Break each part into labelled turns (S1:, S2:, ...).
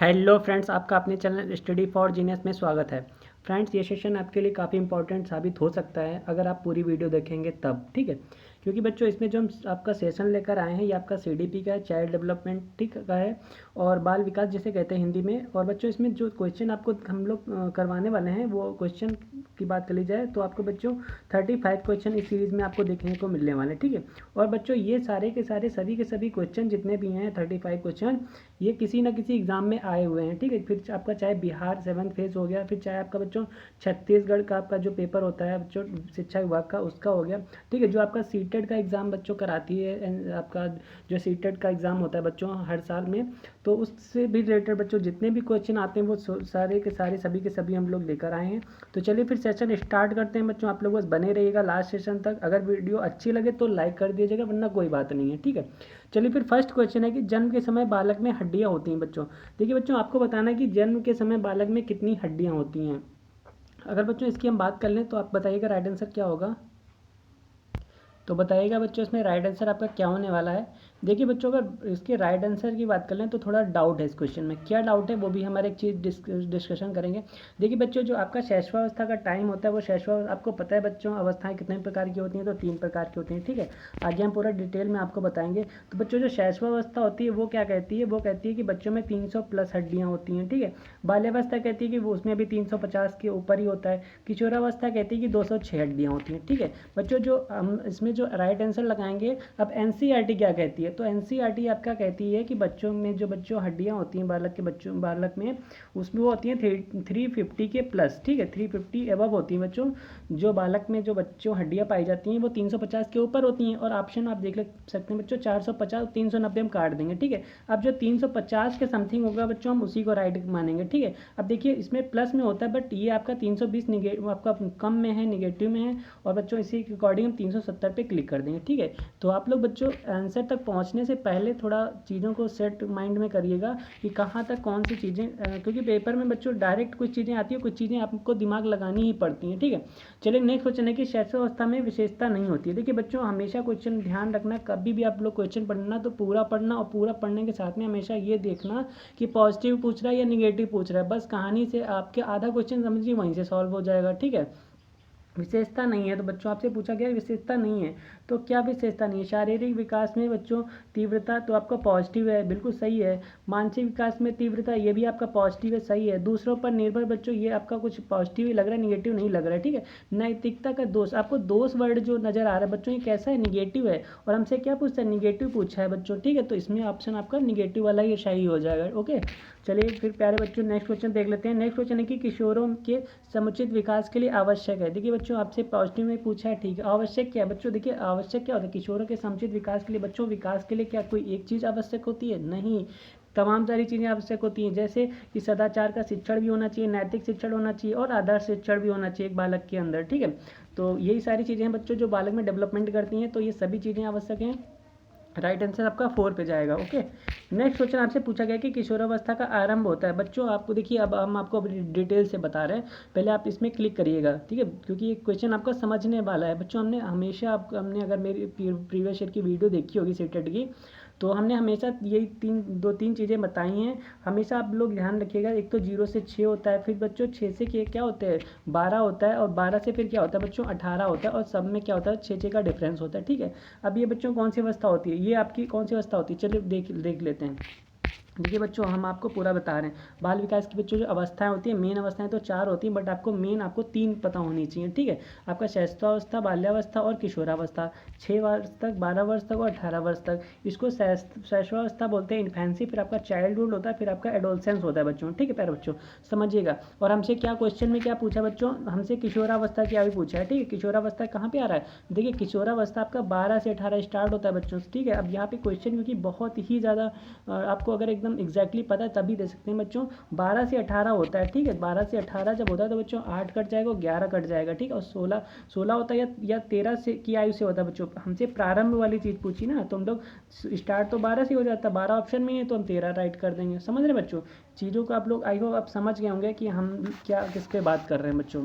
S1: Hello friends, आपका अपने channel study for genius में स्वागत है। फ्रेंड्स, ये सेशन आपके लिए काफ़ी इंपॉर्टेंट साबित हो सकता है अगर आप पूरी वीडियो देखेंगे तब, ठीक है। क्योंकि बच्चों इसमें जो हम आपका सेशन लेकर आए हैं ये आपका सीडीपी का है, चाइल्ड डेवलपमेंट ठीक का है, और बाल विकास जिसे कहते हैं हिंदी में। और बच्चों इसमें जो क्वेश्चन आपको हम लोग करवाने वाले हैं वो क्वेश्चन की बात कर ली जाए तो आपको बच्चों 35 क्वेश्चन इस सीरीज़ में आपको देखने को मिलने वाले हैं, ठीक है। और बच्चों ये सारे के सारे सभी के सभी क्वेश्चन जितने भी हैं 35 क्वेश्चन ये किसी ना किसी एग्ज़ाम में आए हुए हैं, ठीक है। फिर आपका चाहे बिहार 7th फेज हो गया, फिर चाहे आपका बच्चों छत्तीसगढ़ का आपका जो पेपर होता है बच्चों शिक्षा विभाग का उसका हो गया, ठीक है। जो आपका सीटेट का एग्ज़ाम बच्चों कराती है, आपका जो सीटेट का एग्ज़ाम होता है बच्चों हर साल में, तो उससे भी रिलेटेड बच्चों जितने भी क्वेश्चन आते हैं वो सारे के सारे सभी के सभी हम लोग लेकर आए हैं। तो चलिए फिर सेशन स्टार्ट करते हैं बच्चों। आप लोग बस बने रहिएगा लास्ट सेशन तक। अगर वीडियो अच्छी लगे तो लाइक कर दीजिएगा, वरना कोई बात नहीं है, ठीक है। चलिए फिर फर्स्ट क्वेश्चन है कि जन्म के समय बालक में हड्डियां होती हैं बच्चों। देखिए बच्चों, आपको बताना है कि जन्म के समय बालक में कितनी हड्डियां होती हैं। अगर बच्चों इसकी हम बात कर लें तो आप बताइएगा राइट आंसर क्या होगा। तो बताइएगा बच्चों इसमें राइट आंसर आपका क्या होने वाला है। देखिए बच्चों, अगर इसके राइट आंसर की बात कर लें तो थोड़ा डाउट है इस क्वेश्चन में। क्या डाउट है वो भी हमारे एक चीज़ डिस्कशन करेंगे। देखिए बच्चों, जो आपका शैशवावस्था का टाइम होता है वो आपको पता है बच्चों अवस्थाएं कितने प्रकार की होती हैं, तो 3 प्रकार की होती हैं, ठीक है। आगे हम पूरा डिटेल में आपको बताएंगे। तो बच्चों जो शैशवावस्था होती है वो क्या कहती है, वो कहती है कि बच्चों में 300 प्लस हड्डियाँ होती हैं, ठीक है। बाल्यावस्था कहती है कि वो उसमें भी 350 के ऊपर ही होता है। किशोरावस्था कहती है कि 206 हड्डियाँ होती हैं, ठीक है। बच्चों जो हम इसमें जो राइट आंसर लगाएंगे, अब एनसीईआरटी क्या कहती है, तो एनसीईआरटी आपका कहती है कि बच्चों में जो हड्डियां होती हैं बालक में उसमें वो होती हैं 350 के प्लस, ठीक है। 350 एबव होती हैं बच्चों। जो बालक में जो बच्चों हड्डियां पाई जाती हैं वो 350 के ऊपर होती हैं। और ऑप्शन आप देख सकते हैं बच्चों 450 390 हम काट देंगे, ठीक है। अब जो 350 के समथिंग होगा बच्चों हम उसी को राइट मानेंगे, ठीक है। अब देखिए इसमें प्लस में होता है, बट ये आपका 320 आपका कम में है, निगेटिव में है। और बच्चों इसी के अकॉर्डिंग हम 370 पे क्लिक कर देंगे, ठीक है। तो आप लोग बच्चों आंसर तक पहुंचने से पहले थोड़ा चीज़ों को सेट माइंड में करिएगा कि कहाँ तक कौन सी चीज़ें, क्योंकि पेपर में बच्चों डायरेक्ट कुछ चीज़ें आती है, कुछ चीज़ें आपको दिमाग लगानी ही पड़ती हैं, ठीक है। चलिए नेक्स्ट क्वेश्चन है कि शैशवावस्था में विशेषता नहीं होती है। देखिए बच्चों, हमेशा क्वेश्चन ध्यान रखना, कभी भी आप लोग क्वेश्चन पढ़ना तो पूरा पढ़ना, और पूरा पढ़ने के साथ में हमेशा ये देखना कि पॉजिटिव पूछ रहा है या निगेटिव पूछ रहा है। बस कहानी से आपके आधा क्वेश्चन समझिए वहीं से सॉल्व हो जाएगा, ठीक है। विशेषता नहीं है तो बच्चों आपसे पूछा गया विशेषता नहीं है, तो क्या विशेषता नहीं है। शारीरिक विकास में बच्चों तीव्रता तो आपका पॉजिटिव है, बिल्कुल सही है। मानसिक विकास में तीव्रता ये भी आपका पॉजिटिव है, सही है। दूसरों पर निर्भर बच्चों ये आपका कुछ पॉजिटिव ही लग रहा है, निगेटिव नहीं लग रहा है, ठीक है। नैतिकता का दोष, आपको दोष वर्ड जो नजर आ रहा है बच्चों ये कैसा है, निगेटिव है। और हमसे क्या पूछता है, निगेटिव पूछा है बच्चों, ठीक है। तो इसमें ऑप्शन आपका निगेटिव वाला ही सही हो जाएगा, ओके। चलिए फिर प्यारे बच्चों नेक्स्ट क्वेश्चन देख लेते हैं। नेक्स्ट क्वेश्चन है कि किशोरों के समुचित विकास के लिए आवश्यक है। देखिए बच्चों, आपसे पॉजिटिव में पूछा है, ठीक है। आवश्यक क्या है बच्चों, देखिए आवश्यक क्या होता है किशोरों के समुचित विकास के लिए। बच्चों विकास के लिए क्या कोई एक चीज़ आवश्यक होती है, नहीं, तमाम सारी चीज़ें आवश्यक होती हैं। जैसे कि सदाचार का शिक्षण भी होना चाहिए, नैतिक शिक्षण होना चाहिए, और आदर्श शिक्षण भी होना चाहिए एक बालक के अंदर, ठीक है। तो यही सारी चीज़ें हैं बच्चों जो बालक में डेवलपमेंट करती हैं, तो ये सभी चीज़ें आवश्यक हैं। राइट आंसर आपका 4 पे जाएगा, ओके। नेक्स्ट क्वेश्चन आपसे पूछा गया कि किशोरावस्था का आरंभ होता है। बच्चों आपको देखिए, अब हम आपको डिटेल से बता रहे हैं, पहले आप इसमें क्लिक करिएगा, ठीक है, क्योंकि ये क्वेश्चन आपका समझने वाला है। बच्चों हमने अगर मेरी प्रीवियस ईयर की वीडियो देखी होगी सीटेट की, तो हमने हमेशा यही दो तीन चीज़ें बताई हैं। हमेशा आप लोग ध्यान रखिएगा, एक तो 0 से 6 होता है, फिर बच्चों 6 से क्या होते हैं 12 होता है, और 12 से फिर क्या होता है बच्चों 18 होता है, और सब में क्या होता है 6 का डिफरेंस होता है, ठीक है। अब ये बच्चों कौन सी अवस्था होती है, ये आपकी कौन सी अवस्था होती है, चलिए देख लेते हैं। देखिए बच्चों, हम आपको पूरा बता रहे हैं। बाल विकास की बच्चों जो अवस्थाएं होती हैं, मेन अवस्थाएं तो 4 होती हैं, बट आपको 3 पता होनी चाहिए, ठीक है। आपका शैशवावस्था, बाल्यावस्था और किशोरावस्था, 6 वर्ष तक, 12 वर्ष तक और 18 वर्ष तक, इसको शैशवावस्था बोलते हैं, इन्फेंसी। फिर आपका चाइल्डहुड होता है, फिर आपका एडोलसेंस होता है बच्चों, ठीक है प्यारे बच्चों, समझिएगा। और हमसे क्या क्वेश्चन में क्या पूछा बच्चों, हमसे किशोरावस्था क्या भी पूछा है, ठीक है। किशोरावस्था कहाँ पे आ रहा है, देखिए किशोरावस्था आपका 12 से 18 स्टार्ट होता है बच्चों, ठीक है। अब यहाँ पे क्वेश्चन क्योंकि बहुत ही ज़्यादा आपको अगर एकदम एग्जैक्टली पता है तभी दे सकते हैं बच्चों। 12 से 18 होता है, ठीक है। 12 से 18 जब होता है तो बच्चों 8 कट जाएगा और 11 कट जाएगा, ठीक है। और 16 होता है या 13 से की आयु से होता है बच्चों। हमसे प्रारंभ वाली चीज़ पूछी ना, तो हम लोग स्टार्ट तो 12 से हो जाता है, 12 ऑप्शन में है तो हम 13 राइट कर देंगे। समझ रहे बच्चों चीज़ों को, आप लोग आई होप आप समझ गए होंगे कि हम क्या किस पे बात कर रहे हैं बच्चों।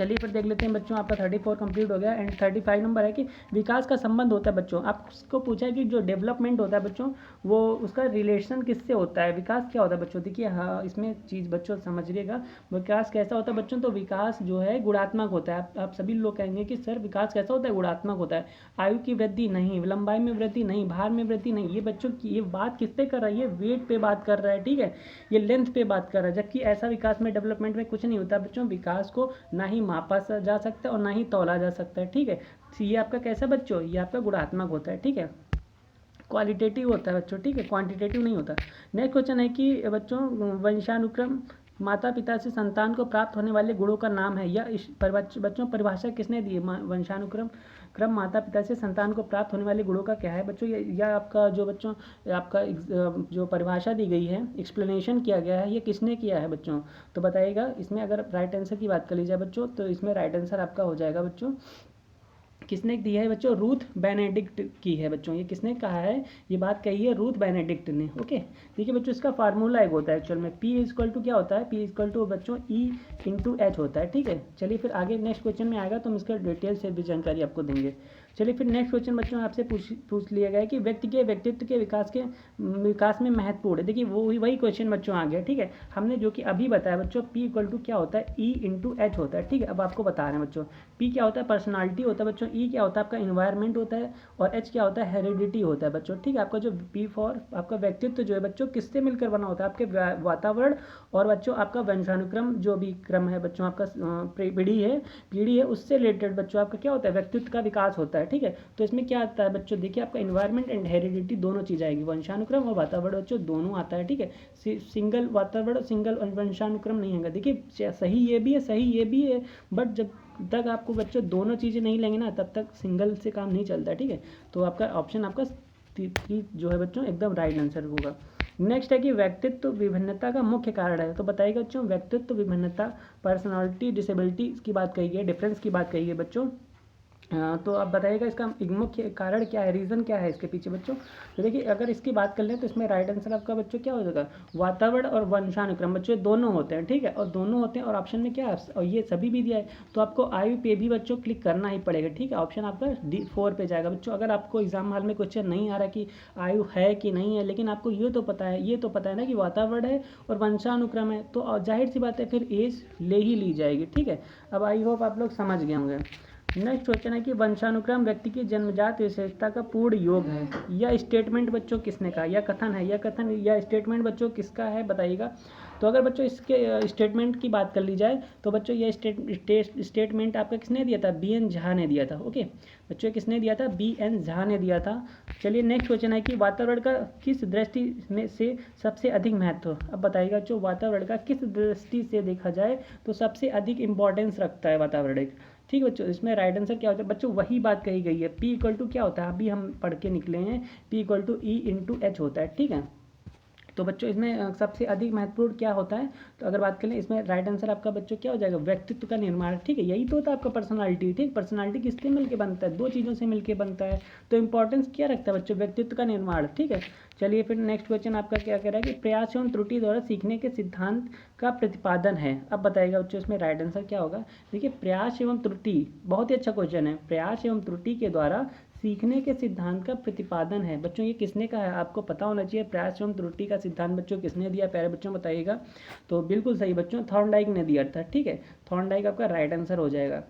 S1: चलिए फिर देख लेते हैं बच्चों, आपका 34 कंप्लीट हो गया। एंड 35 नंबर है कि विकास का संबंध होता है बच्चों। आपको पूछा है कि जो डेवलपमेंट होता है बच्चों, वो उसका रिलेशन किससे होता है, विकास क्या होता है बच्चों। देखिए हाँ, इसमें चीज़ बच्चों समझिएगा, विकास कैसा होता है बच्चों। तो विकास जो है गुणात्मक होता है। आप सभी लोग कहेंगे कि सर विकास कैसा होता है, गुणात्मक होता है। आयु की वृद्धि नहीं, लंबाई में वृद्धि नहीं, भार में वृद्धि नहीं। ये बच्चों की ये बात किस पे कर रहा है, ये वेट पे बात कर रहा है, ठीक है, ये लेंथ पे बात कर रहा है। जबकि ऐसा विकास में, डेवलपमेंट में कुछ नहीं होता बच्चों। विकास को ना ही मापा जा सकता है और ना ही तौला जा सकता है, ठीक है। ये आपका कैसा बच्चों, ये आपका गुणात्मक होता है, ठीक है, क्वालिटेटिव होता है बच्चों, ठीक है, क्वांटिटेटिव नहीं होता। नेक्स्ट क्वेश्चन है कि बच्चों वंशानुक्रम माता पिता से संतान को प्राप्त होने वाले गुणों का नाम है। या बच्चों परिभाषा किसने दी है, वंशानुक्रम माता पिता से संतान को प्राप्त होने वाले गुणों का क्या है बच्चों। यह आपका जो बच्चों आपका जो परिभाषा दी गई है, एक्सप्लेनेशन किया गया है, ये किसने किया है बच्चों। तो बताइएगा इसमें, अगर राइट आंसर की बात कर ली जाए बच्चों, तो इसमें राइट आंसर आपका हो जाएगा बच्चों, किसने दी है बच्चों, रूथ बेनेडिक्ट की है बच्चों। ये किसने कहा है, ये बात कही है रूथ बेनेडिक्ट ने, ओके। देखिए बच्चों, इसका फार्मूला एक होता है एक्चुअल में, P इक्वल टू क्या होता है, P इक्वल टू बच्चों E इंटू एच होता है, ठीक है। चलिए फिर आगे नेक्स्ट क्वेश्चन में आएगा तो हम इसका डिटेल से भी जानकारी आपको देंगे। चलिए फिर नेक्स्ट क्वेश्चन बच्चों आपसे पूछ लिया गया है कि व्यक्ति के व्यक्तित्व के विकास में महत्वपूर्ण है। देखिए वो वही क्वेश्चन बच्चों आ गया, ठीक है। हमने जो कि अभी बताया बच्चों, P इक्वल टू क्या होता है, E इंटू एच होता है, ठीक है। अब आपको बता रहे हैं बच्चों, P क्या होता है, पर्सनालिटी होता है बच्चों, E क्या होता है आपका इन्वायरमेंट होता है, और H क्या होता है, हेरिडिटी होता है बच्चों, ठीक है। आपका जो P फॉर आपका व्यक्तित्व जो है बच्चों, किससे मिलकर बना होता है, आपके वातावरण और बच्चों आपका वंशानुक्रम जो भी क्रम है बच्चों, आपका पीढ़ी है उससे रिलेटेड बच्चों आपका क्या होता है, व्यक्तित्व का विकास होता है, ठीक है। तो इसमें क्या आता है बच्चों, देखिए आपका इन्वायरमेंट एंड हेरिडिटी दोनों चीज़ आएगी, वंशानुक्रम और वातावरण बच्चों दोनों आता है, ठीक है। सिंगल वातावरण सिंगल वंशानुक्रम नहीं आएगा। देखिए सही ये भी है, सही ये भी है, बट जब तक आपको बच्चों दोनों चीज़ें नहीं लेंगे ना, तब तक सिंगल से काम नहीं चलता, ठीक है। तो आपका ऑप्शन आपका 3 जो है बच्चों एकदम राइट आंसर होगा। नेक्स्ट है कि व्यक्तित्व विभिन्नता का मुख्य कारण है। तो बताइएगा बच्चों, व्यक्तित्व विभिन्नता, पर्सनालिटी डिसेबिलिटी की बात कही है, डिफरेंस की बात कही है बच्चों। तो आप बताइएगा इसका एक मुख्य कारण क्या है, रीज़न क्या है इसके पीछे बच्चों। तो देखिए अगर इसकी बात कर लें तो इसमें राइट आंसर आपका बच्चों क्या हो जाएगा, वातावरण और वंशानुक्रम बच्चों दोनों होते हैं, ठीक है, और दोनों होते हैं। और ऑप्शन में क्या है, और ये सभी भी दिया है, तो आपको आयु पे भी बच्चों क्लिक करना ही पड़ेगा, ठीक है। ऑप्शन आपका D4 पे जाएगा बच्चों। अगर आपको एग्जाम हॉल में क्वेश्चन नहीं आ रहा कि आयु है कि नहीं है, लेकिन आपको ये तो पता है ना कि वातावरण है और वंशानुक्रम है, तो जाहिर सी बात है फिर एज ले ही ली जाएगी, ठीक है। अब आई होप आप लोग समझ गए होंगे। नेक्स्ट क्वेश्चन है कि वंशानुक्रम व्यक्ति की जन्मजात विशेषता का पूर्ण योग है। यह स्टेटमेंट बच्चों किसने कहा, यह कथन है, यह स्टेटमेंट बच्चों किसका है बताइएगा। तो अगर बच्चों इसके स्टेटमेंट की बात कर ली जाए तो बच्चों यह स्टेटमेंट आपका किसने दिया था, BN झा ने दिया था, ओके बच्चों किसने दिया था, BN झा ने दिया था। चलिए नेक्स्ट क्वेश्चन है कि वातावरण का किस दृष्टि में से सबसे अधिक महत्व। अब बताइएगा जो वातावरण का किस दृष्टि से देखा जाए तो सबसे अधिक इंपॉर्टेंस रखता है वातावरण, ठीक है बच्चों। इसमें राइट आंसर क्या होता है बच्चों, वही बात कही गई है, P इक्वल टू क्या होता है, अभी हम पढ़ के निकले हैं, P equal to E into H होता है, ठीक है। तो बच्चों इसमें सबसे अधिक महत्वपूर्ण क्या होता है, तो अगर बात करें इसमें राइट आंसर आपका बच्चों क्या हो जाएगा, व्यक्तित्व का निर्माण, ठीक है। यही तो होता है आपका पर्सनालिटी, ठीक। पर्सनालिटी किससे मिलकर बनता है, दो चीज़ों से मिलकर बनता है। तो इंपॉर्टेंस क्या रखता है बच्चों, व्यक्तित्व का निर्माण, ठीक है। चलिए फिर नेक्स्ट क्वेश्चन आपका क्या कह रहा है कि प्रयास एवं त्रुटि द्वारा सीखने के सिद्धांत का प्रतिपादन है। अब बताइएगा बच्चों इसमें राइट आंसर क्या होगा। देखिए प्रयास एवं त्रुटि बहुत ही अच्छा क्वेश्चन है, प्रयास एवं त्रुटि के द्वारा सीखने के सिद्धांत का प्रतिपादन है बच्चों, ये किसने कहा है आपको पता होना चाहिए। प्रयास एवं त्रुटि का सिद्धांत बच्चों किसने दिया, प्यारे बच्चों बताइएगा। तो बिल्कुल सही बच्चों, थॉर्नडाइक ने दिया था, ठीक है। थॉर्नडाइक आपका राइट आंसर हो जाएगा।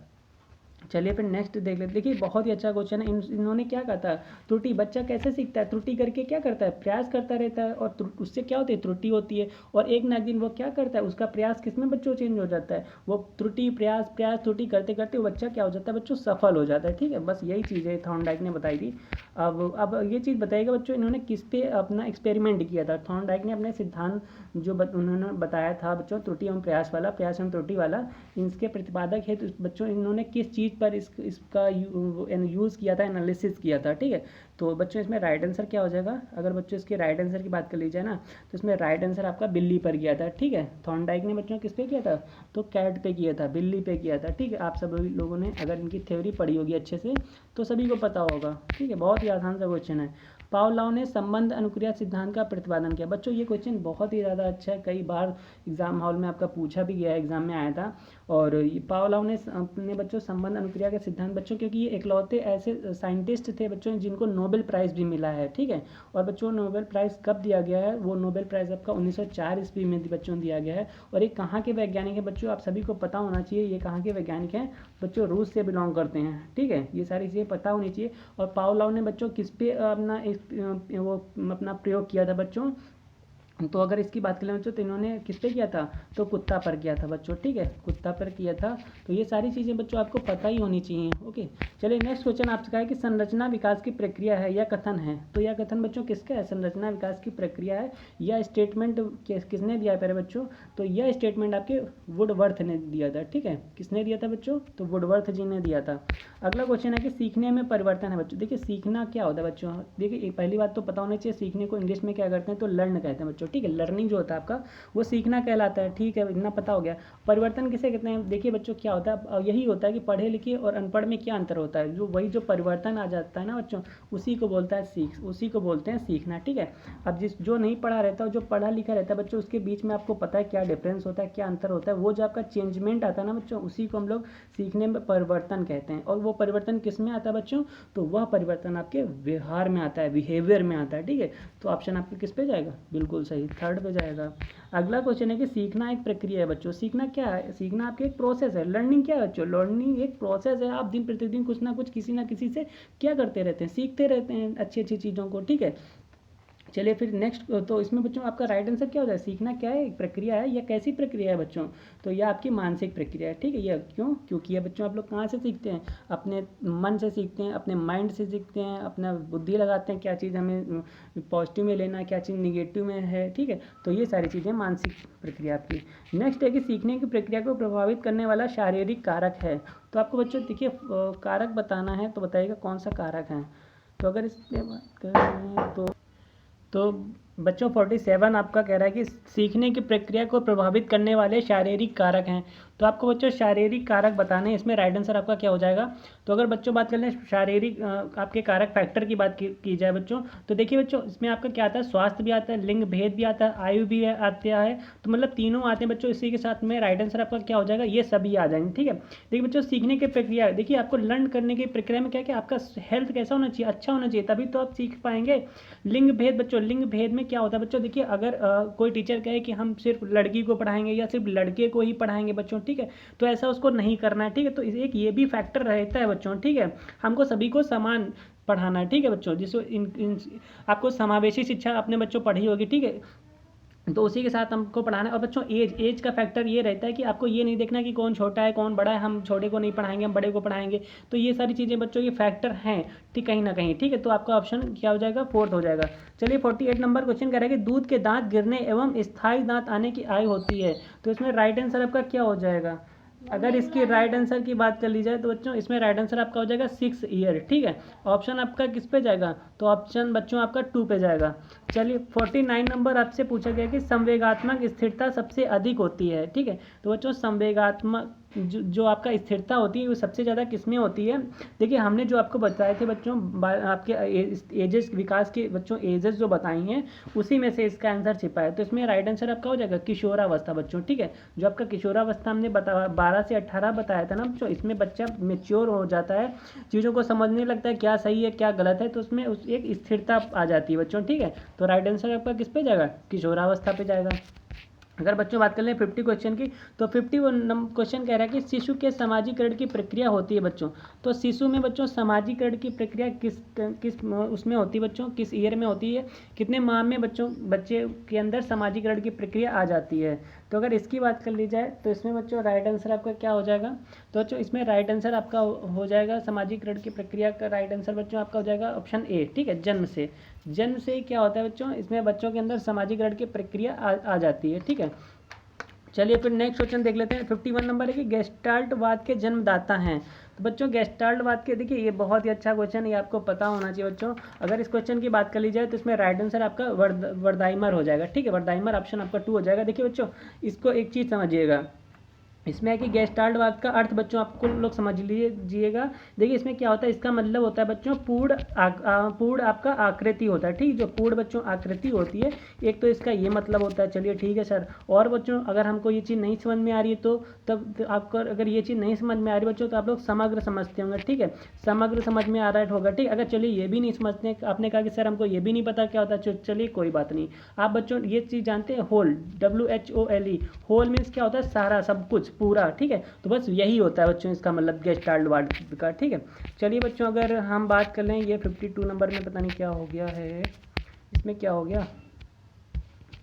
S1: चलिए फिर नेक्स्ट देख लेते। देखिए बहुत ही अच्छा क्वेश्चन है। इन्होंने क्या कहा था, त्रुटि बच्चा कैसे सीखता है, त्रुटि करके क्या करता है, प्रयास करता रहता है, और उससे क्या होती है, त्रुटि होती है। और एक ना एक दिन वो क्या करता है, उसका प्रयास किसमें बच्चों चेंज हो जाता है, वो त्रुटि प्रयास त्रुटि करते करते वो बच्चा क्या हो जाता है बच्चों, सफल हो जाता है, ठीक है। बस यही चीज़ है थॉर्नडाइक ने बताई थी। अब ये चीज़ बताइएगा बच्चों, इन्होंने किस पे अपना एक्सपेरिमेंट किया था। थॉर्नडाइक ने अपने सिद्धांत जो उन्होंने बताया था बच्चों, त्रुटि एवं प्रयास एवं त्रुटि वाला, इसके प्रतिपादक है। तो बच्चों इन्होंने किस चीज़ पर इसका यूज़ किया था, एनालिसिस किया था, ठीक है। तो बच्चों इसमें राइट आंसर क्या हो जाएगा, अगर बच्चों इसके राइट आंसर की बात कर ली जाए ना, तो इसमें राइट आंसर आपका बिल्ली पर किया था, ठीक है। थॉर्नडाइक ने बच्चों किस पे किया था, तो कैट पे किया था, बिल्ली पे किया था, ठीक है। आप सब लोगों ने अगर इनकी थ्योरी पढ़ी होगी अच्छे से तो सभी को पता होगा, ठीक है। बहुत ही आसान सा क्वेश्चन है। पावलोव ने संबंध अनुक्रिया सिद्धांत का प्रतिपादन किया। बच्चों ये क्वेश्चन बहुत ही ज़्यादा अच्छा है, कई बार एग्जाम हॉल में आपका पूछा भी गया है, एग्जाम में आया था। और पावलोव ने अपने बच्चों संबंध अनुक्रिया के सिद्धांत बच्चों, क्योंकि ये इकलौते ऐसे साइंटिस्ट थे बच्चों जिनको नोबेल प्राइज़ भी मिला है, ठीक है। और बच्चों नोबेल प्राइज़ कब दिया गया है, वो नोबेल प्राइज़ आपका 1904 ईस्वी में बच्चों दिया गया है। और ये कहाँ के वैज्ञानिक हैं बच्चों, आप सभी को पता होना चाहिए ये कहाँ के वैज्ञानिक हैं बच्चों, रूस से बिलोंग करते हैं, ठीक है। ये सारी चीज़ें पता होनी चाहिए। और पावलोव ने बच्चों किस पे वो अपना प्रयोग किया था बच्चों, तो अगर इसकी बात करें बच्चों तो इन्होंने किस पे किया था, तो कुत्ता पर किया था बच्चों, ठीक है, कुत्ता पर किया था। तो ये सारी चीज़ें बच्चों आपको पता ही होनी चाहिए। ओके, चलिए नेक्स्ट क्वेश्चन आपसे कहा है कि संरचना विकास की प्रक्रिया है या कथन है। तो यह कथन बच्चों किसका है, संरचना विकास की प्रक्रिया है। यह स्टेटमेंट किसने दिया है पहले बच्चों, तो यह स्टेटमेंट आपके वुडवर्थ ने दिया था, ठीक है। किसने दिया था बच्चों, तो वुडवर्थ जी ने दिया था। अगला क्वेश्चन है कि सीखने में परिवर्तन है बच्चों। देखिए सीखना क्या होता है बच्चों, देखिए पहली बात तो पता होना चाहिए, सीखने को इंग्लिश में क्या करते हैं, तो लर्न कहते हैं बच्चों, ठीक है। लर्निंग जो होता है आपका वो सीखना कहलाता है, ठीक है, इतना पता हो गया। परिवर्तन किसे कहते हैं, देखिए बच्चों क्या होता है, यही होता है कि पढ़े लिखे और अनपढ़ में क्या अंतर होता है, जो वही जो परिवर्तन आ जाता है ना बच्चों, उसी को बोलता है उसी को बोलते हैं सीखना, ठीक है। अब जो नहीं पढ़ा रहता है, जो पढ़ा लिखा रहता है बच्चों, उसके बीच में आपको पता है क्या डिफरेंस होता है, क्या अंतर होता है, वो जो आपका चेंजमेंट आता है ना बच्चों, उसी को हम लोग सीखने में परिवर्तन कहते हैं। और वो परिवर्तन किस में आता है बच्चों, तो वह परिवर्तन आपके व्यवहार में आता है, बिहेवियर में आता है, ठीक है। तो ऑप्शन आपके किस पे जाएगा, बिल्कुल सही, थर्ड पे जाएगा। अगला क्वेश्चन है कि सीखना एक प्रक्रिया है बच्चों। सीखना क्या है, सीखना आपकी एक प्रोसेस है। लर्निंग क्या है बच्चों, लर्निंग एक प्रोसेस है। आप दिन प्रतिदिन कुछ ना कुछ किसी ना किसी से क्या करते रहते हैं, सीखते रहते हैं अच्छी अच्छी चीज़ों को, ठीक है। चलिए फिर नेक्स्ट, तो इसमें बच्चों आपका राइट आंसर क्या हो जाए, सीखना क्या है, एक प्रक्रिया है या कैसी प्रक्रिया है बच्चों, तो यह आपकी मानसिक प्रक्रिया है, ठीक है। यह क्यों, क्योंकि यह बच्चों आप लोग कहाँ से सीखते हैं, अपने मन से सीखते हैं, अपने माइंड से सीखते हैं, अपना बुद्धि लगाते हैं, क्या चीज़ हमें पॉजिटिव में लेना है, क्या चीज़ निगेटिव में है, ठीक है। तो ये सारी चीज़ें मानसिक प्रक्रिया आपकी। नेक्स्ट है कि सीखने की प्रक्रिया को प्रभावित करने वाला शारीरिक कारक है। तो आपको बच्चों देखिए कारक बताना है, तो बताइएगा कौन सा कारक है। तो अगर इस पर बात करें तो बच्चों 47 आपका कह रहा है कि सीखने की प्रक्रिया को प्रभावित करने वाले शारीरिक कारक हैं। तो आपको बच्चों शारीरिक कारक बताने हैं, इसमें राइट आंसर आपका क्या हो जाएगा। तो अगर बच्चों बात कर लें शारीरिक आपके कारक फैक्टर की बात की जाए बच्चों, तो देखिए बच्चों इसमें आपका क्या आता है, स्वास्थ्य भी आता है, लिंग भेद भी आता है, आयु भी आता है, तो मतलब तीनों आते हैं बच्चों। इसी के साथ में राइट आंसर आपका क्या हो जाएगा, ये सभी आ जाएंगे, ठीक है। देखिए बच्चों सीखने की प्रक्रिया, देखिए आपको लर्न करने की प्रक्रिया में क्या क्या आपका हेल्थ कैसा होना चाहिए, अच्छा होना चाहिए, तभी तो आप सीख पाएंगे। लिंग भेद बच्चों, लिंग भेद में क्या होता है बच्चों, देखिए अगर कोई टीचर कहे कि हम सिर्फ लड़की को पढ़ाएंगे या सिर्फ लड़के को ही पढ़ाएंगे बच्चों, ठीक है, तो ऐसा उसको नहीं करना है, ठीक है। तो एक ये भी फैक्टर रहता है बच्चों, ठीक है, हमको सभी को समान पढ़ाना है, ठीक है बच्चों। जिसको आपको समावेशी शिक्षा अपने बच्चों पढ़ी होगी, ठीक है, तो उसी के साथ हमको पढ़ाना है। और बच्चों एज का फैक्टर ये रहता है कि आपको ये नहीं देखना कि कौन छोटा है कौन बड़ा है, हम छोटे को नहीं पढ़ाएंगे हम बड़े को पढ़ाएंगे, तो ये सारी चीज़ें बच्चों ये फैक्टर हैं, ठीक, कहीं ना कहीं, ठीक है। तो आपका ऑप्शन क्या हो जाएगा, फोर्थ हो जाएगा। चलिए 48 नंबर क्वेश्चन कह रहा है कि दूध के दांत गिरने एवं स्थायी दांत आने की आयु होती है। तो इसमें राइट आंसर आपका क्या हो जाएगा, अगर इसकी राइट आंसर की बात कर ली जाए तो बच्चों इसमें राइट आंसर आपका हो जाएगा 6 ईयर, ठीक है। ऑप्शन आपका किस पे जाएगा, तो ऑप्शन बच्चों आपका 2 पे जाएगा। चलिए 49 नंबर आपसे पूछा गया कि संवेगात्मक स्थिरता सबसे अधिक होती है, ठीक है। तो बच्चों संवेगात्मक जो आपका स्थिरता होती है वो सबसे ज़्यादा किसमें होती है। देखिए हमने जो आपको बताए थे बच्चों आपके एजेस विकास के बच्चों एजेस जो बताई हैं उसी में से इसका आंसर छिपा है। तो इसमें राइट आंसर आपका हो जाएगा किशोरावस्था बच्चों, ठीक है। जो आपका किशोरावस्था हमने 12 से 18 बताया था ना बच्चों, इसमें बच्चा मेच्योर हो जाता है, चीज़ों को समझने लगता है क्या सही है क्या गलत है, तो उसमें एक स्थिरता आ जाती है बच्चों, ठीक है। तो राइट आंसर आपका किस पे जाएगा, किशोरावस्था पे जाएगा। अगर बच्चों बात कर लें 50 क्वेश्चन की, तो 51 क्वेश्चन कह रहा है कि शिशु के समाजीकरण की प्रक्रिया होती है बच्चों। तो शिशु में बच्चों समाजीकरण की प्रक्रिया किस उसमें होती है बच्चों, किस ईयर में होती है, कितने माह में बच्चे के अंदर समाजीकरण की प्रक्रिया आ जाती है। तो अगर इसकी बात कर ली जाए तो इसमें बच्चों राइट आंसर आपका क्या हो जाएगा, तो बच्चों इसमें राइट आंसर आपका हो जाएगा समाजीकरण की प्रक्रिया का राइट आंसर बच्चों आपका हो जाएगा ऑप्शन ए, ठीक है। जन्म से क्या होता है बच्चों, इसमें बच्चों के अंदर समाजीकरण की प्रक्रिया आ जाती है, ठीक है। चलिए फिर नेक्स्ट क्वेश्चन देख लेते हैं। 51 नंबर है कि गेस्टाल्टवाद के जन्मदाता हैं। तो बच्चों गेस्टाल्टवाद के, देखिए ये बहुत ही अच्छा क्वेश्चन है, ये आपको पता होना चाहिए बच्चों। अगर इस क्वेश्चन की बात कर ली जाए तो इसमें राइट आंसर आपका वर्दाइमर हो जाएगा, ठीक है। वर्दाइमर ऑप्शन आपका 2 हो जाएगा। देखिए बच्चों इसको एक चीज़ समझिएगा, इसमें है कि गेस्टाल्ट वाद का अर्थ बच्चों आपको लोग समझ लीजिएगा। देखिए इसमें क्या होता है, इसका मतलब होता है बच्चों पूर्ण आपका आकृति होता है, ठीक। जो पूर्ण बच्चों आकृति होती है, एक तो इसका ये मतलब होता है। चलिए ठीक है सर। और बच्चों अगर हमको ये चीज़ नहीं समझ में आ रही है तो तब तो आपको अगर ये चीज़ नहीं समझ में आ रही बच्चों तो आप लोग समग्र समझते होंगे, ठीक है। समग्र समझ में आ रहा होगा, ठीक। अगर चलिए ये भी नहीं समझते, आपने कहा कि सर हमको ये भी नहीं पता क्या होता है, चलिए कोई बात नहीं। आप बच्चों ये चीज़ जानते हैं, होल, WHOLE, होल मीन्स क्या होता है, सारा, सब कुछ, पूरा, ठीक है। तो बस यही होता है बच्चों इसका मतलब गेस्टाल्ट वाद का, ठीक है। चलिए बच्चों अगर हम बात कर लें, ये 52 नंबर में पता नहीं क्या हो गया है, इसमें क्या हो गया,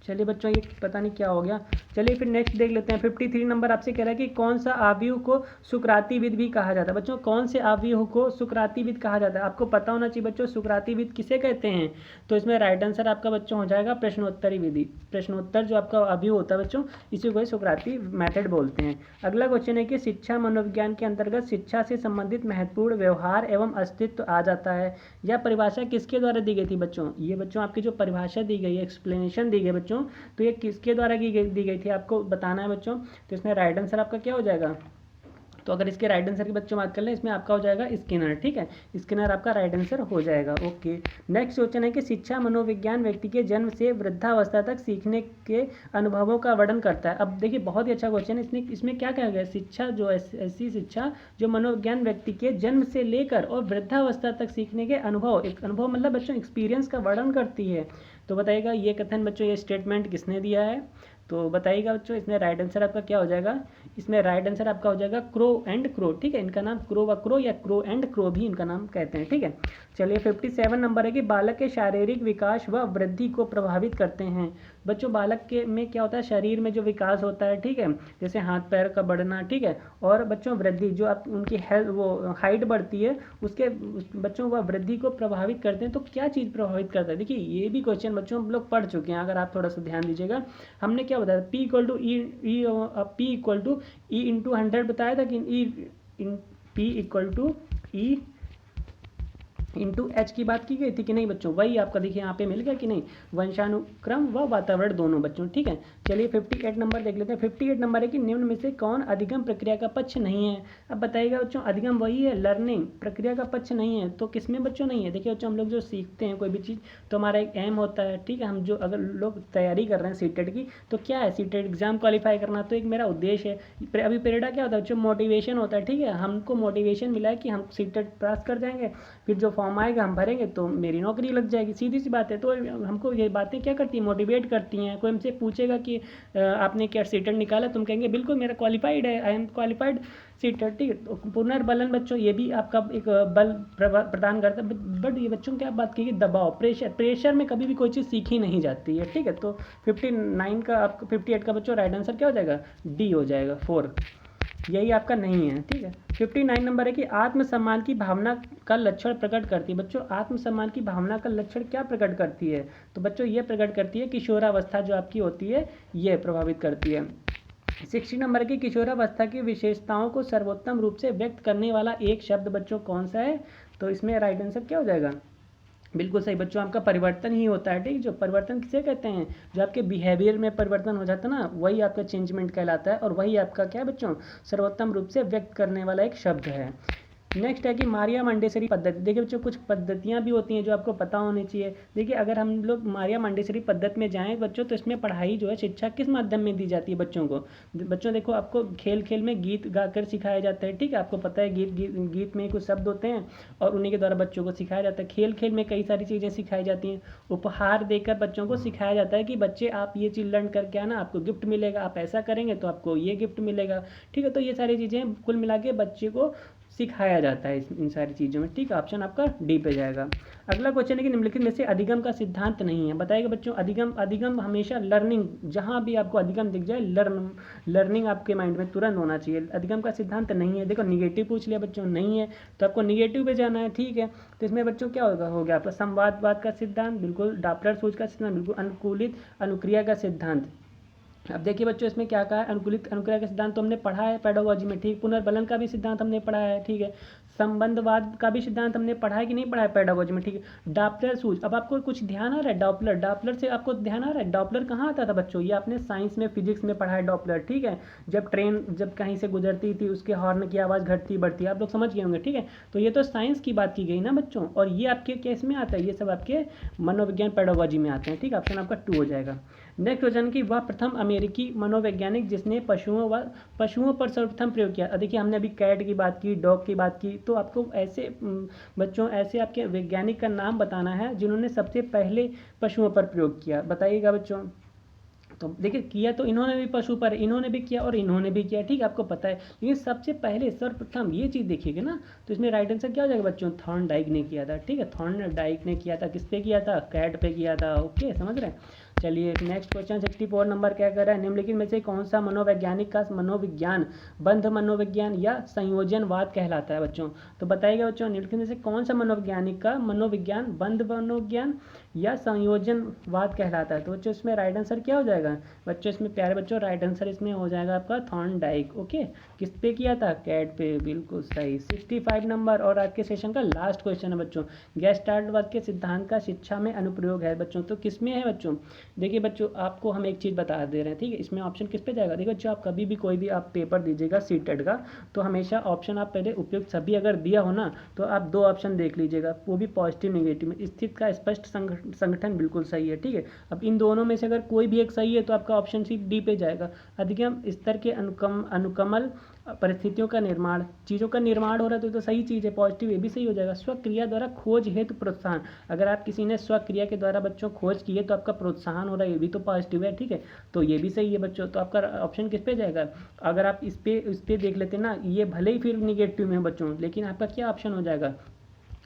S1: चलिए बच्चों ये पता नहीं क्या हो गया। चलिए फिर नेक्स्ट देख लेते हैं। 53 नंबर आपसे कह रहा है कि कौन सा आव्यूह को सुकरातीविद भी कहा जाता है। बच्चों कौन से आव्यूह को सुकरातीविद कहा जाता है, आपको पता होना चाहिए बच्चों। सुकरातीविद किसे कहते हैं, तो इसमें राइट आंसर आपका बच्चों हो जाएगा प्रश्नोत्तरी विधि। प्रश्नोत्तर जो आपका आव्यूह होता है बच्चों, इसी को सुकराती मेथड बोलते हैं। अगला क्वेश्चन है कि शिक्षा मनोविज्ञान के अंतर्गत शिक्षा से संबंधित महत्वपूर्ण व्यवहार एवं अस्तित्व आ जाता है। यह परिभाषा किसके द्वारा दी गई थी बच्चों, ये बच्चों आपकी जो परिभाषा दी गई है, एक्सप्लेनेशन दी गई बच्चों, तो ये किसके द्वारा दी गई थी आपको बताना है बच्चों। तो इसमें राइट आंसर आपका क्या हो जाएगा, तो अगर इसके राइट आंसर की बच्चों बात कर लें, इसमें आपका हो जाएगा स्किनर, ठीक है। स्किनर आपका राइट आंसर हो जाएगा। ओके, नेक्स्ट क्वेश्चन है कि शिक्षा मनोविज्ञान व्यक्ति के जन्म से वृद्धावस्था तक सीखने के अनुभवों का वर्णन करता है। अब देखिए बहुत ही अच्छा क्वेश्चन है। इसमें क्या कहा गया, शिक्षा जो ऐसी शिक्षा जो मनोविज्ञान व्यक्ति के जन्म से लेकर और वृद्धावस्था तक सीखने के अनुभव, एक अनुभव मतलब बच्चों एक्सपीरियंस का वर्णन करती है। तो बताइएगा ये कथन बच्चों, ये स्टेटमेंट किसने दिया है, तो बताइएगा बच्चों। इसमें राइट आंसर आपका क्या हो जाएगा, इसमें राइट आंसर आपका हो जाएगा क्रो एंड क्रो, ठीक है। इनका नाम क्रो व क्रो या क्रो एंड क्रो भी इनका नाम कहते हैं, ठीक है। चलिए 57 नंबर है कि बालक के शारीरिक विकास व वृद्धि को प्रभावित करते हैं। बच्चों बालक के में क्या होता है, शरीर में जो विकास होता है, ठीक है, जैसे हाथ पैर का बढ़ना, ठीक है। और बच्चों वृद्धि जो आप उनकी हेल्थ वो हाइट बढ़ती है, उसके बच्चों वह वृद्धि को प्रभावित करते हैं। तो क्या चीज़ प्रभावित करता है, देखिए ये भी क्वेश्चन बच्चों हम लोग पढ़ चुके हैं, अगर आप थोड़ा सा ध्यान दीजिएगा। हमने क्या बताया, P equal to E into 100 बताया था कि P equal to E into H की बात की गई थी कि नहीं बच्चों, वही आपका देखिए यहाँ पे मिल गया कि नहीं, वंशानुक्रम व वातावरण दोनों बच्चों, ठीक है। चलिए 58 नंबर देख लेते हैं। 58 नंबर है कि निम्न में से कौन अधिगम प्रक्रिया का पक्ष नहीं है। अब बताइएगा बच्चों, अधिगम वही है, लर्निंग, प्रक्रिया का पक्ष नहीं है। तो किसमें बच्चों नहीं है, देखिए बच्चों हम लोग जो सीखते हैं कोई भी चीज़, तो हमारा एक एम होता है, ठीक है। हम जो अगर लोग तैयारी कर रहे हैं सीटेट की, तो क्या है, सीटेट एग्जाम क्वालिफाई करना, तो एक मेरा उद्देश्य है। अभी पेरेडा क्या होता है बच्चों, मोटिवेशन होता है, ठीक है। हमको मोटिवेशन मिला है कि हम सीटेट पास कर जाएंगे, फिर जो फॉर्म आएगा हम भरेंगे तो मेरी नौकरी लग जाएगी, सीधी सी बात है। तो हमको ये बातें क्या करती हैं, मोटिवेट करती हैं। कोई हमसे पूछेगा कि आपने क्या सीटेट निकाला, तुम कहेंगे बिल्कुल मेरा क्वालिफाइड है, आई एम क्वालिफाइड सीटेट, ठीक है। तो पुनर्बलन बच्चों ये भी आपका एक बल प्रदान करता है। बट ये बच्चों क्या बात की, दबाव, प्रेशर में कभी भी कोई चीज़ सीखी नहीं जाती है, ठीक है। तो 59 का आपका 58 का बच्चों राइट आंसर क्या हो जाएगा, डी हो जाएगा, 4, यही आपका नहीं है, ठीक है। 59 नंबर है कि आत्मसम्मान की भावना का लक्षण प्रकट करती है। बच्चों आत्मसम्मान की भावना का लक्षण क्या प्रकट करती है, तो बच्चों ये प्रकट करती है किशोरावस्था जो आपकी होती है, ये प्रभावित करती है। 60 नंबर की किशोरावस्था की विशेषताओं को सर्वोत्तम रूप से व्यक्त करने वाला एक शब्द बच्चों कौन सा है, तो इसमें राइट आंसर क्या हो जाएगा, बिल्कुल सही बच्चों, आपका परिवर्तन ही होता है, ठीक। जो परिवर्तन किसे कहते हैं, जो आपके बिहेवियर में परिवर्तन हो जाता है ना, वही आपका चेंजमेंट कहलाता है, और वही आपका क्या है बच्चों, सर्वोत्तम रूप से व्यक्त करने वाला एक शब्द है। नेक्स्ट है कि मारिया मंडेसरी पद्धति। देखिए बच्चों कुछ पद्धतियाँ भी होती हैं जो आपको पता होनी चाहिए। देखिए अगर हम लोग मारिया मंडेसरी पद्धति में जाएं बच्चों, तो इसमें पढ़ाई जो है, शिक्षा किस माध्यम में दी जाती है बच्चों को। बच्चों देखो आपको खेल खेल में गीत गाकर सिखाया जाता है, ठीक है। आपको पता है गीत में कुछ शब्द होते हैं और उन्हीं के द्वारा बच्चों को सिखाया जाता है। खेल खेल में कई सारी चीज़ें सिखाई जाती हैं। उपहार देकर बच्चों को सिखाया जाता है कि बच्चे आप ये चीज़ लर्न करके आना, आपको गिफ्ट मिलेगा, आप ऐसा करेंगे तो आपको ये गिफ्ट मिलेगा, ठीक है। तो ये सारी चीज़ें कुल मिला के बच्चे को सिखाया जाता है इन सारी चीज़ों में, ठीक है। ऑप्शन आपका डी पे जाएगा। अगला क्वेश्चन है कि निम्नलिखित में से अधिगम का सिद्धांत नहीं है। बताइएगा बच्चों, अधिगम हमेशा लर्निंग, जहाँ भी आपको अधिगम दिख जाए, लर्निंग आपके माइंड में तुरंत होना चाहिए। अधिगम का सिद्धांत नहीं है। देखो निगेटिव पूछ लिया बच्चों, नहीं है तो आपको निगेटिव पे जाना है, ठीक है। तो इसमें बच्चों क्या होगा, हो गया आपका संवादवाद का सिद्धांत, बिल्कुल। डॉपलर सूच का सिद्धांत, बिल्कुल। अनुकूलित अनुक्रिया का सिद्धांत, अब देखिए बच्चों इसमें क्या कहा है, अनुकूलित अनुक्रिया का सिद्धांत तो हमने पढ़ा है पेडागोजी में, ठीक। पुनर्बलन का भी सिद्धांत हमने पढ़ा है, ठीक है। संबंधवाद का भी सिद्धांत हमने पढ़ा है कि नहीं पढ़ा है पेडागोजी में, ठीक है। डॉपलर सूज, अब आपको कुछ ध्यान आ रहा है, डॉपलर, डॉपलर से आपको ध्यान आ रहा है, डॉपलर कहाँ आता था बच्चों, ये आपने साइंस में फिजिक्स में पढ़ा है डॉपलर, ठीक है। जब ट्रेन जब कहीं से गुजरती थी उसके हॉर्न की आवाज़ घटती बढ़ती, आप लोग समझ गए होंगे, ठीक है। तो ये तो साइंस की बात की गई ना बच्चों, और ये आपके केस में आता है, ये सब आपके मनोविज्ञान पेडागोजी में आते हैं, ठीक है। ऑप्शन आपका 2 हो जाएगा। नेक्स्ट क्वेश्चन की, वह प्रथम अमेरिकी मनोवैज्ञानिक जिसने पशुओं पर सर्वप्रथम प्रयोग किया। देखिए हमने अभी कैट की बात की, डॉग की बात की, तो आपको ऐसे बच्चों ऐसे आपके वैज्ञानिक का नाम बताना है जिन्होंने सबसे पहले पशुओं पर प्रयोग किया, बताइएगा बच्चों। तो देखिए किया तो इन्होंने भी पशु पर, इन्होंने भी किया और इन्होंने भी किया, ठीक है, आपको पता है, लेकिन सबसे पहले सर्वप्रथम ये चीज़ देखिएगा ना, तो इसमें राइट आंसर क्या हो जाएगा बच्चों, थॉर्नडाइक ने किया था, ठीक है। थॉर्नडाइक ने किया था, किस पे किया था, कैट पे किया था, ओके, समझ रहे हैं। चलिए नेक्स्ट क्वेश्चन 64 नंबर क्या कर रहा है, निम्नलिखित में से कौन सा मनोवैज्ञानिक का मनोविज्ञान बंध मनोविज्ञान या संयोजनवाद कहलाता है बच्चों। तो बताइएगा बच्चों, निम्नलिखित में से कौन सा मनोवैज्ञानिक का मनोविज्ञान बंध मनोविज्ञान या संयोजनवाद कहलाता है। तो बच्चों इसमें राइट आंसर क्या हो जाएगा बच्चों, इसमें प्यारे बच्चों राइट आंसर इसमें हो जाएगा आपका थॉर्नडाइक, ओके। किस पे किया था, कैट पे, बिल्कुल सही। 65 नंबर और आज के सेशन का लास्ट क्वेश्चन है बच्चों, गैस्टाल्टवाद के सिद्धांत का शिक्षा में अनुप्रयोग है बच्चों। तो किस में है बच्चों, देखिए बच्चों आपको हम एक चीज़ बता दे रहे हैं, ठीक है। इसमें ऑप्शन किस पे जाएगा, देखिए बच्चों आप कभी भी कोई भी आप पेपर दीजिएगा सीटेट का, तो हमेशा ऑप्शन आप पहले उपयुक्त सभी अगर दिया हो ना, तो आप 2 ऑप्शन देख लीजिएगा, वो भी पॉजिटिव नेगेटिव में। स्थित का स्पष्ट संगठन बिल्कुल सही है, ठीक है। अब इन दोनों में से अगर कोई भी एक सही है तो आपका ऑप्शन सी डी पे जाएगा। अधिगम स्तर के अनुकमल परिस्थितियों का निर्माण, चीज़ों का निर्माण हो रहा है तो सही चीज़ है, पॉजिटिव, ये भी सही हो जाएगा। स्वक्रिया द्वारा खोज हेतु प्रोत्साहन, अगर आप किसी ने स्वक्रिया के द्वारा बच्चों खोज की है तो आपका प्रोत्साहन हो रहा है, ये भी तो पॉजिटिव है, ठीक है। तो ये भी सही है बच्चों, तो आपका ऑप्शन किस पे जाएगा, अगर आप इस पे देख लेते ना, ये भले ही फिर निगेटिव में है बच्चों, लेकिन आपका क्या ऑप्शन हो जाएगा,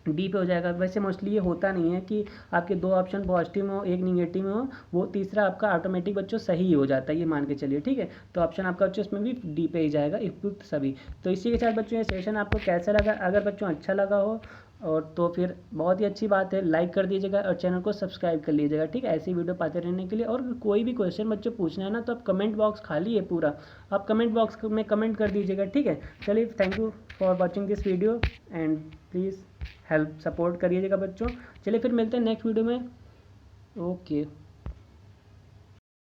S1: डी पे हो जाएगा। वैसे मोस्टली ये होता नहीं है कि आपके 2 ऑप्शन पॉजिटिव में हो एक निगेटिव में हो, वो तीसरा आपका ऑटोमेटिक बच्चों सही ही हो जाता है, ये मान के चलिए, ठीक है। तो ऑप्शन आपका बच्चों इसमें भी डी पे ही जाएगा, उपयुक्त सभी। तो इसी के साथ बच्चों ये सेशन आपको कैसा लगा, अगर बच्चों अच्छा लगा हो और तो फिर बहुत ही अच्छी बात है, लाइक कर दीजिएगा और चैनल को सब्सक्राइब कर लीजिएगा, ठीक है, ऐसी वीडियो पाते रहने के लिए। और कोई भी क्वेश्चन बच्चों पूछना है ना, तो आप कमेंट बॉक्स खाली है पूरा, आप कमेंट बॉक्स में कमेंट कर दीजिएगा, ठीक है। चलिए thank you for watching this video and please help support करिएगा बच्चों। चलिए फिर मिलते हैं नेक्स्ट वीडियो में, ओके।